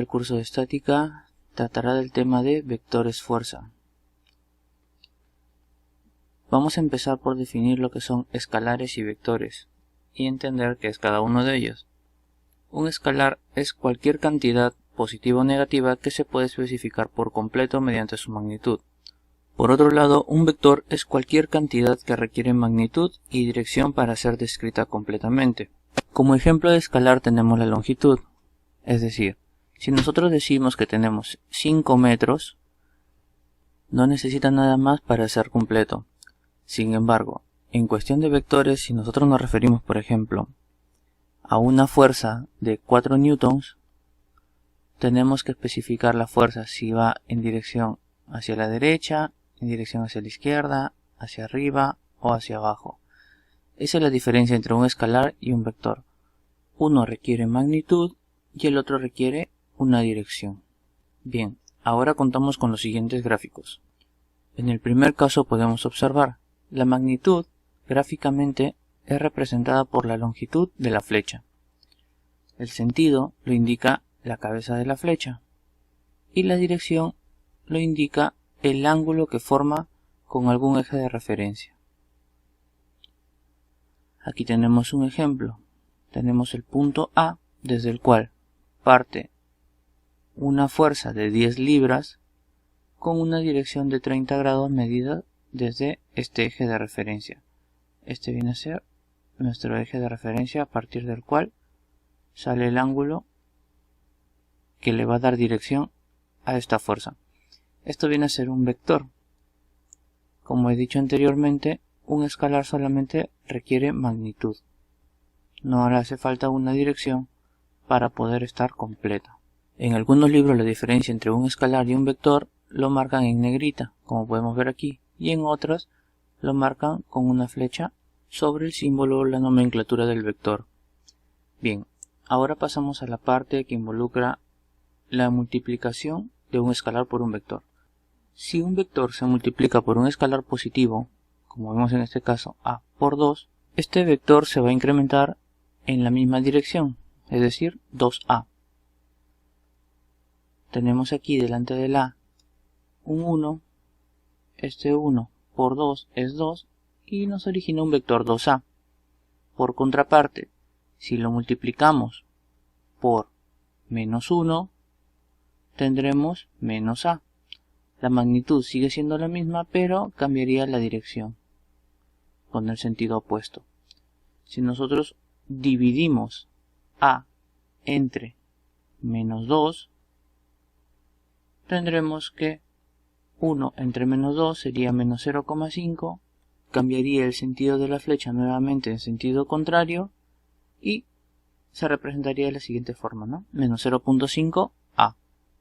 curso de estática tratará del tema de vectores fuerza. Vamos a empezar por definir lo que son escalares y vectores y entender qué es cada uno de ellos. Un escalar es cualquier cantidad positiva o negativa que se puede especificar por completo mediante su magnitud. Por otro lado, un vector es cualquier cantidad que requiere magnitud y dirección para ser descrita completamente. Como ejemplo de escalar tenemos la longitud, es decir, si nosotros decimos que tenemos 5 metros, no necesita nada más para ser completo. Sin embargo, en cuestión de vectores, si nosotros nos referimos, por ejemplo, a una fuerza de 4 newtons, tenemos que especificar la fuerza si va en dirección hacia la derecha, en dirección hacia la izquierda, hacia arriba o hacia abajo. Esa es la diferencia entre un escalar y un vector. Uno requiere magnitud y el otro requiere una dirección. Bien, ahora contamos con los siguientes gráficos. En el primer caso podemos observar la magnitud gráficamente es representada por la longitud de la flecha. El sentido lo indica la cabeza de la flecha y la dirección lo indica el ángulo que forma con algún eje de referencia. Aquí tenemos un ejemplo. Tenemos el punto A desde el cual parte una fuerza de 10 libras con una dirección de 30 grados medida desde este eje de referencia. Este viene a ser nuestro eje de referencia a partir del cual sale el ángulo que le va a dar dirección a esta fuerza. Esto viene a ser un vector. Como he dicho anteriormente, un escalar solamente requiere magnitud. No le hace falta una dirección para poder estar completa. En algunos libros la diferencia entre un escalar y un vector lo marcan en negrita, como podemos ver aquí, y en otras lo marcan con una flecha sobre el símbolo o la nomenclatura del vector. Bien, ahora pasamos a la parte que involucra la multiplicación de un escalar por un vector. Si un vector se multiplica por un escalar positivo, como vemos en este caso a por 2, este vector se va a incrementar en la misma dirección, es decir, 2a. Tenemos aquí delante del a un 1, este 1 por 2 es 2 y nos origina un vector 2a. Por contraparte, si lo multiplicamos por menos 1, tendremos menos a. La magnitud sigue siendo la misma, pero cambiaría la dirección con el sentido opuesto. Si nosotros dividimos a entre menos 2, tendremos que 1 entre menos 2 sería menos 0,5, cambiaría el sentido de la flecha nuevamente en sentido contrario y se representaría de la siguiente forma, ¿no? Menos 0,5 a.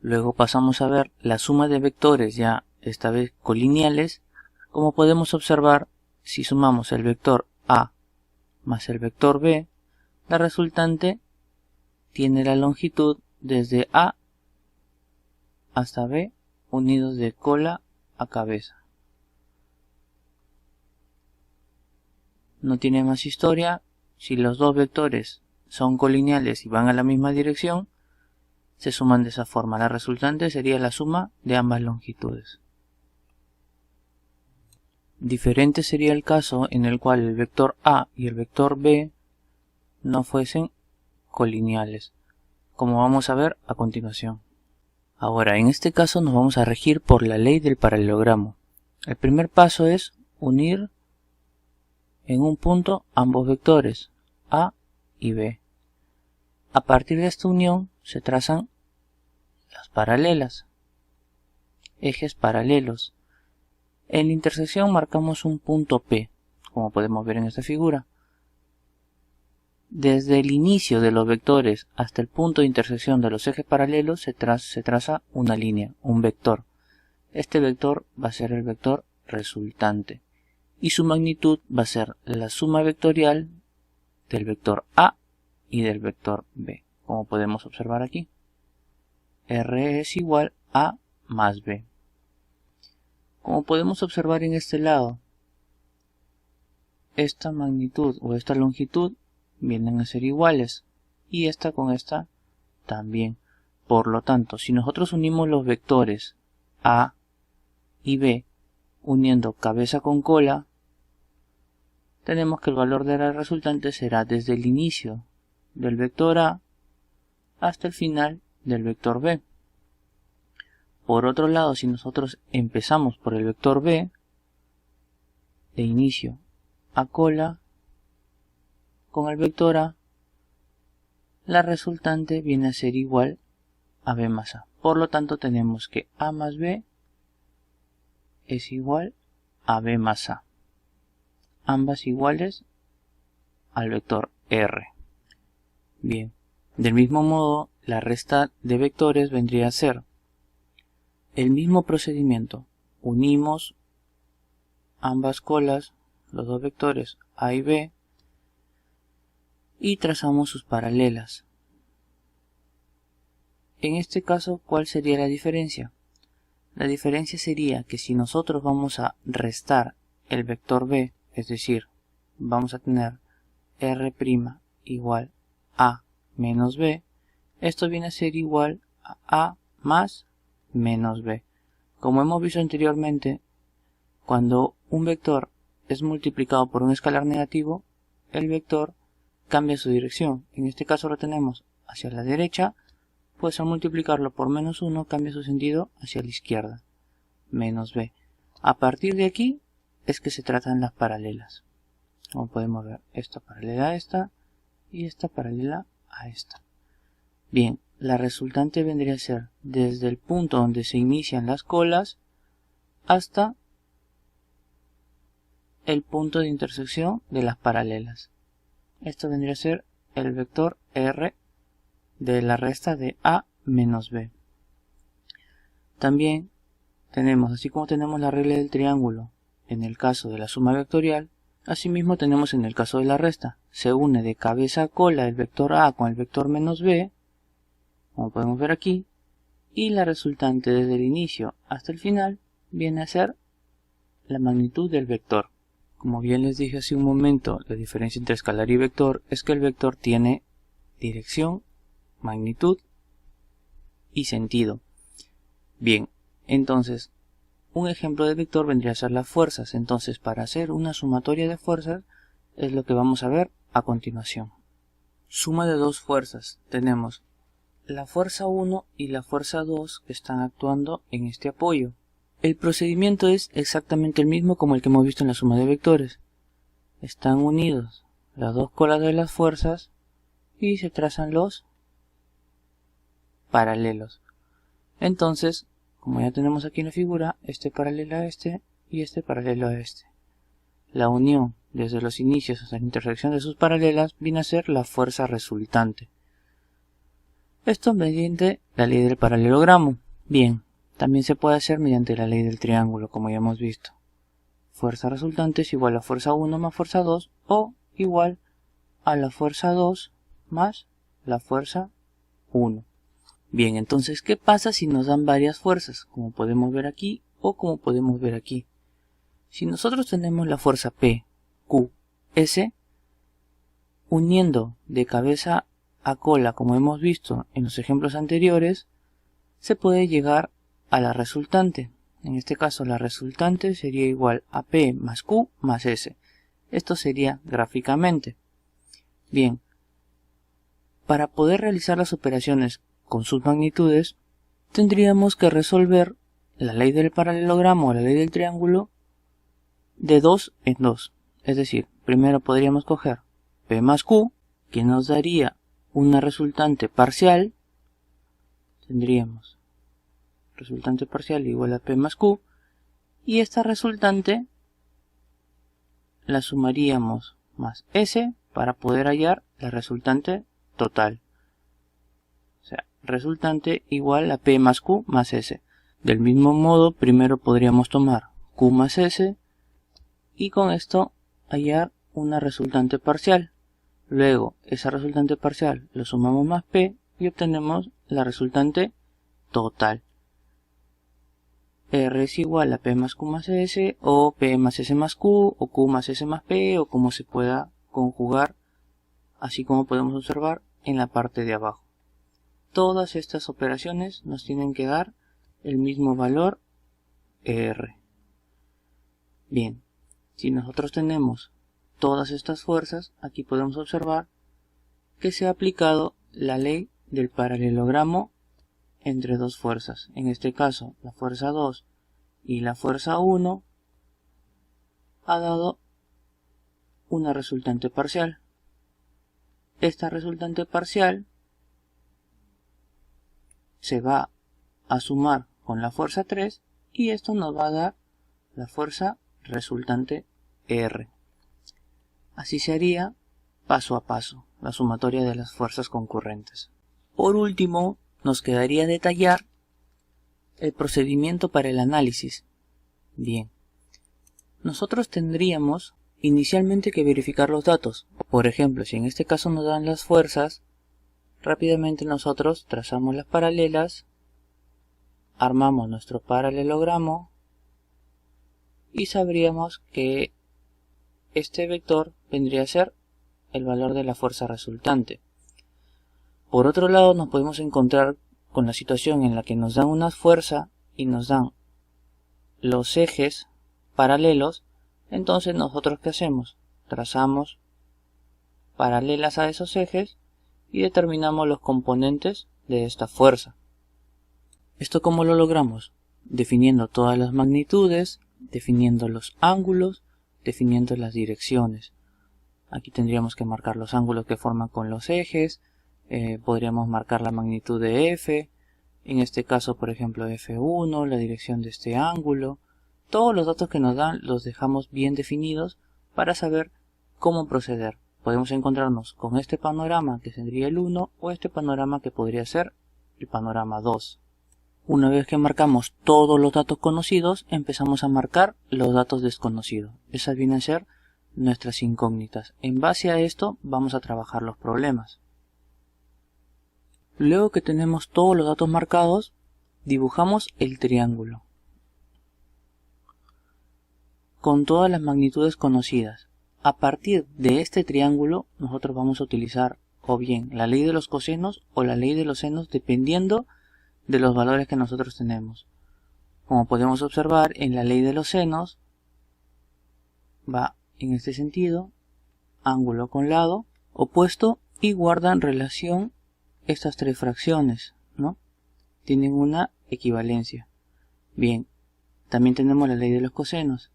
Luego pasamos a ver la suma de vectores ya esta vez colineales. Como podemos observar, si sumamos el vector a más el vector b, la resultante tiene la longitud desde a hasta b unidos de cola a cabeza. No tiene más historia. Si los dos vectores son colineales y van a la misma dirección, se suman de esa forma. La resultante sería la suma de ambas longitudes. Diferente sería el caso en el cual el vector a y el vector b no fuesen colineales, como vamos a ver a continuación. Ahora, en este caso nos vamos a regir por la ley del paralelogramo. El primer paso es unir en un punto ambos vectores, a y b. A partir de esta unión se trazan las paralelas, ejes paralelos. En la intersección marcamos un punto P, como podemos ver en esta figura. Desde el inicio de los vectores hasta el punto de intersección de los ejes paralelos se traza una línea, un vector. Este vector va a ser el vector resultante y su magnitud va a ser la suma vectorial del vector A y del vector B, como podemos observar aquí. R es igual a más B. Como podemos observar en este lado, esta magnitud o esta longitud vienen a ser iguales y esta con esta también. Por lo tanto, si nosotros unimos los vectores A y B, uniendo cabeza con cola, tenemos que el valor de la resultante será desde el inicio del vector A hasta el final del vector B. Por otro lado, si nosotros empezamos por el vector B, de inicio a cola, con el vector A, la resultante viene a ser igual a B más A. Por lo tanto, tenemos que A más B es igual a B más A. Ambas iguales al vector R. Bien, del mismo modo, la resta de vectores vendría a ser el mismo procedimiento. Unimos ambas colas, los dos vectores A y B, y trazamos sus paralelas. En este caso, ¿cuál sería la diferencia? La diferencia sería que si nosotros vamos a restar el vector B, es decir, vamos a tener R' igual a menos B, esto viene a ser igual a A más menos B. Como hemos visto anteriormente, cuando un vector es multiplicado por un escalar negativo, el vector cambia su dirección. En este caso lo tenemos hacia la derecha, pues al multiplicarlo por menos 1 cambia su sentido hacia la izquierda, menos B. A partir de aquí es que se tratan las paralelas. Como podemos ver, esta paralela a esta y esta paralela a esta. Bien, la resultante vendría a ser desde el punto donde se inician las colas hasta el punto de intersección de las paralelas. Esto vendría a ser el vector R de la resta de A menos B. También tenemos, así como tenemos la regla del triángulo en el caso de la suma vectorial, asimismo tenemos en el caso de la resta. Se une de cabeza a cola el vector A con el vector menos B, como podemos ver aquí, y la resultante desde el inicio hasta el final viene a ser la magnitud del vector. Como bien les dije hace un momento, la diferencia entre escalar y vector es que el vector tiene dirección, magnitud y sentido. Bien, entonces un ejemplo de vector vendría a ser las fuerzas. Entonces, para hacer una sumatoria de fuerzas es lo que vamos a ver a continuación. Suma de dos fuerzas. Tenemos la fuerza 1 y la fuerza 2 que están actuando en este apoyo. El procedimiento es exactamente el mismo como el que hemos visto en la suma de vectores. Están unidos las dos colas de las fuerzas y se trazan los paralelos. Entonces, como ya tenemos aquí en la figura, este paralelo a este y este paralelo a este. La unión desde los inicios hasta la intersección de sus paralelas viene a ser la fuerza resultante. Esto mediante la ley del paralelogramo. Bien, también se puede hacer mediante la ley del triángulo, como ya hemos visto. Fuerza resultante es igual a fuerza 1 más fuerza 2 o igual a la fuerza 2 más la fuerza 1. Bien, entonces, ¿qué pasa si nos dan varias fuerzas? Como podemos ver aquí o como podemos ver aquí. Si nosotros tenemos la fuerza P, Q, S, uniendo de cabeza a cola, como hemos visto en los ejemplos anteriores, se puede llegar a la resultante. En este caso, la resultante sería igual a P más Q más S. Esto sería gráficamente. Bien, para poder realizar las operaciones con sus magnitudes, tendríamos que resolver la ley del paralelogramo o la ley del triángulo de 2 en 2. Es decir, primero podríamos coger P más Q, que nos daría una resultante parcial. Tendríamos resultante parcial igual a P más Q, y esta resultante la sumaríamos más S para poder hallar la resultante total. O sea, resultante igual a P más Q más S. Del mismo modo, primero podríamos tomar Q más S y con esto hallar una resultante parcial. Luego, esa resultante parcial lo sumamos más P y obtenemos la resultante total. R es igual a P más Q más S, o P más S más Q, o Q más S más P, o como se pueda conjugar, así como podemos observar en la parte de abajo. todas estas operaciones nos tienen que dar el mismo valor R. Bien, si nosotros tenemos todas estas fuerzas, aquí podemos observar que se ha aplicado la ley del paralelogramo entre dos fuerzas. En este caso, la fuerza 2 y la fuerza 1 ha dado una resultante parcial. Esta resultante parcial se va a sumar con la fuerza 3 y esto nos va a dar la fuerza resultante R. Así se haría paso a paso la sumatoria de las fuerzas concurrentes. Por último, nos quedaría detallar el procedimiento para el análisis. Bien, nosotros tendríamos inicialmente que verificar los datos. Por ejemplo, si en este caso nos dan las fuerzas, rápidamente nosotros trazamos las paralelas, armamos nuestro paralelogramo y sabríamos que este vector vendría a ser el valor de la fuerza resultante. Por otro lado, nos podemos encontrar con la situación en la que nos dan una fuerza y nos dan los ejes paralelos. Entonces nosotros ¿qué hacemos? Trazamos paralelas a esos ejes y determinamos los componentes de esta fuerza. ¿Esto cómo lo logramos? Definiendo todas las magnitudes, definiendo los ángulos, definiendo las direcciones. Aquí tendríamos que marcar los ángulos que forman con los ejes, podríamos marcar la magnitud de F, en este caso por ejemplo F1, la dirección de este ángulo. Todos los datos que nos dan los dejamos bien definidos para saber cómo proceder. Podemos encontrarnos con este panorama que sería el 1 o este panorama que podría ser el panorama 2. Una vez que marcamos todos los datos conocidos, empezamos a marcar los datos desconocidos. Esas vienen a ser nuestras incógnitas. En base a esto vamos a trabajar los problemas. Luego que tenemos todos los datos marcados, dibujamos el triángulo con todas las magnitudes conocidas. A partir de este triángulo nosotros vamos a utilizar o bien la ley de los cosenos o la ley de los senos, dependiendo de los valores que nosotros tenemos. Como podemos observar, en la ley de los senos va en este sentido, ángulo con lado opuesto, y guardan relación estas tres fracciones, ¿no? Tienen una equivalencia. Bien, también tenemos la ley de los cosenos.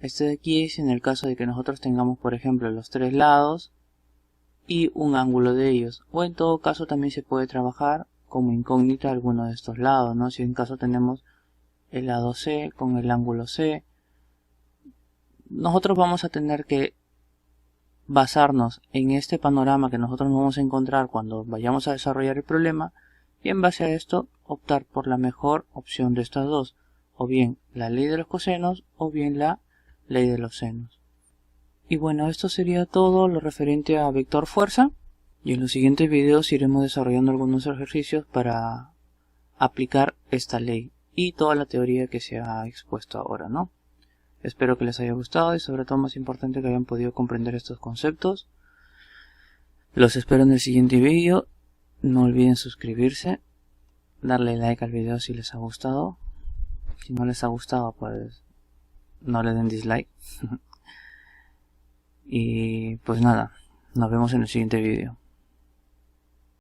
Este de aquí es en el caso de que nosotros tengamos, por ejemplo, los tres lados y un ángulo de ellos, o en todo caso también se puede trabajar como incógnita alguno de estos lados, ¿no? Si en caso tenemos el lado C con el ángulo C, nosotros vamos a tener que basarnos en este panorama que nosotros nos vamos a encontrar cuando vayamos a desarrollar el problema, y en base a esto optar por la mejor opción de estas dos, o bien la ley de los cosenos o bien la ley de los senos. Y bueno, esto sería todo lo referente a vector fuerza, y en los siguientes videos iremos desarrollando algunos ejercicios para aplicar esta ley y toda la teoría que se ha expuesto ahora, ¿no? Espero que les haya gustado y sobre todo más importante que hayan podido comprender estos conceptos. Los espero en el siguiente video. No olviden suscribirse, darle like al video si les ha gustado. Si no les ha gustado, pues no le den dislike. Y pues nada, nos vemos en el siguiente video.